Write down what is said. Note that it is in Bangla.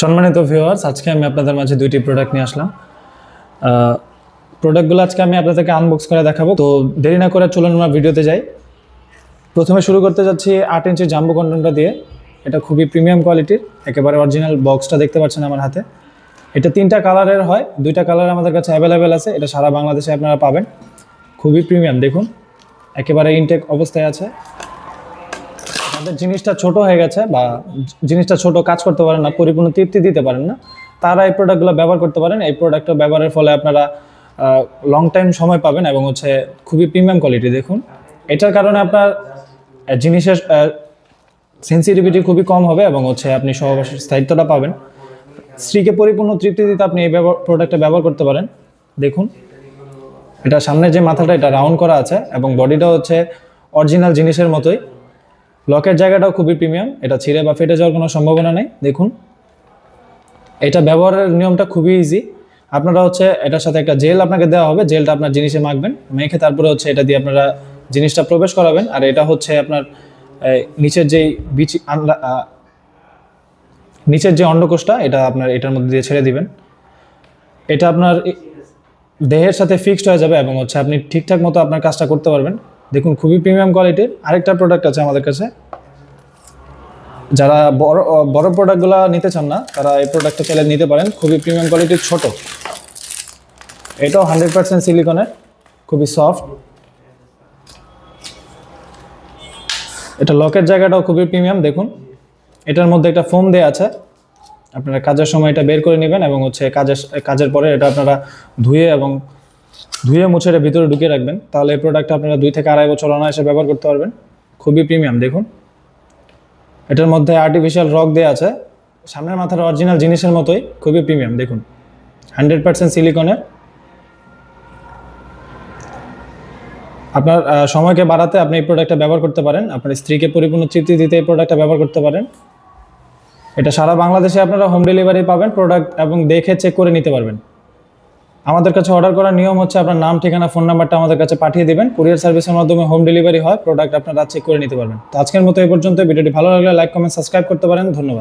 সম্মানিত ভিউয়ার্স, আজকে আমি আপনাদের মাঝে দুইটি প্রোডাক্ট নিয়ে আসলাম। প্রোডাক্টগুলো আজকে আমি আপনাদেরকে আনবক্স করে দেখাবো। তো দেরি না করে চলুন আমরা ভিডিওতে যাই। প্রথমে শুরু করতে যাচ্ছি 8 ইঞ্চি জাম্বো কন্টেনারটা দিয়ে। এটা খুবই প্রিমিয়াম কোয়ালিটির, একেবারে অরিজিনাল বক্সটা দেখতে পাচ্ছেন আমার হাতে। এটা 3টা কালারের হয়, 2টা কালার আমাদের কাছে অ্যাভেলেবেল আছে। এটা সারা বাংলাদেশে আপনারা পাবেন। খুবই প্রিমিয়াম, দেখুন একেবারে ইনটেক অবস্থায় আছে। যাদের জিনিসটা ছোট হয়ে গেছে বা জিনিসটা ছোট, কাজ করতে পারেন না, পরিপূর্ণ তৃপ্তি দিতে পারেন না, তারা এই প্রোডাক্টগুলো ব্যবহার করতে পারেন। এই প্রোডাক্টটা ব্যবহারের ফলে আপনারা লং টাইম সময় পাবেন এবং খুবই প্রিমিয়াম কোয়ালিটি। দেখুন, এটার কারণে আপনার জিনিসের সেন্সিটিভিটি খুবই কম হবে এবং আপনি সহবাসের স্থায়িত্বটা পাবেন। স্ত্রীকে পরিপূর্ণ তৃপ্তি দিতে আপনি এই প্রোডাক্টটা ব্যবহার করতে পারেন। দেখুন, এটা সামনে যে মাথাটা, এটা রাউন্ড করা আছে এবং বডিটা অরিজিনাল জিনিসের মতোই। লকের জায়গাটাও খুবই প্রিমিয়াম, এটা ছিঁড়ে বা ফেটে যাওয়ার কোনো সম্ভাবনা নেই। দেখুন, এটা ব্যবহারের নিয়মটা খুবই ইজি। আপনারা এটার সাথে একটা জেল আপনাকে দেওয়া হবে, জেলটা আপনার জিনিসে মাখবেন, মেখে তারপরে এটা দিয়ে আপনারা জিনিসটা প্রবেশ করাবেন। আর এটা আপনার নিচের যে অন্ডকোষটা, এটা আপনার এটার মধ্যে দিয়ে ছেড়ে দিবেন। এটা আপনার দেহের সাথে ফিক্সড হয়ে যাবে এবং আপনি ঠিকঠাক মতো আপনার কাজটা করতে পারবেন। দেখুন, খুবই প্রিমিয়াম কোয়ালিটির। আরেকটা প্রোডাক্ট আছে আমাদের কাছে। যারা বড় প্রোডাক্টগুলো নিতে চান না, তারা এই প্রোডাক্টটা চাইলে নিতে পারেন। খুবই প্রিমিয়াম কোয়ালিটির, ছোট। এটাও 100% সিলিকনের, খুবই সফট। এটা লকের জায়গাটাও খুবই প্রিমিয়াম। দেখুন, এটার মধ্যে একটা ফোম দেওয়া আছে। আপনারা কাজের সময় এটা বের করে নেবেন এবং কাজের পরে এটা আপনারা ধুয়ে মুছে এটা ভিতরে ঢুকিয়ে রাখবেন। তাহলে এই প্রোডাক্টটা আপনারা 2 থেকে 2.5 বছর অনায়াসে ব্যবহার করতে পারবেন। খুবই প্রিমিয়াম। দেখুন, এটার মধ্যে আর্টিফিশিয়াল রক দেওয়া আছে, সামনের মাথার অরিজিনাল জিনিসের মতোই। খুবই প্রিমিয়াম। দেখুন, 100% সিলিকনের। আপনার সময়কে বাড়াতে আপনি এই প্রোডাক্টটা ব্যবহার করতে পারেন। আপনার স্ত্রীকে পরিপূর্ণ তৃপ্তি দিতে এই প্রোডাক্টটা ব্যবহার করতে পারেন। এটা সারা বাংলাদেশে আপনারা হোম ডেলিভারি পাবেন প্রোডাক্ট, এবং দেখে চেক করে নিতে পারবেন। আমাদের কাছে অর্ডার করার নিয়ম আপনার নাম, ঠিকানা, ফোন নাম্বারটা আমাদের কাছে পাঠিয়ে দিবেন। কুরিয়ার সার্ভিসের মাধ্যমে হোম ডেলিভারি হয়, প্রোডাক্ট আপনারা চেক করে নিতে পারবেন। তো আজকের মতো এই পর্যন্ত। ভিডিওটি ভালো লাগলে লাইক, কমেন্ট, সাবস্ক্রাইব করতে পারেন। ধন্যবাদ।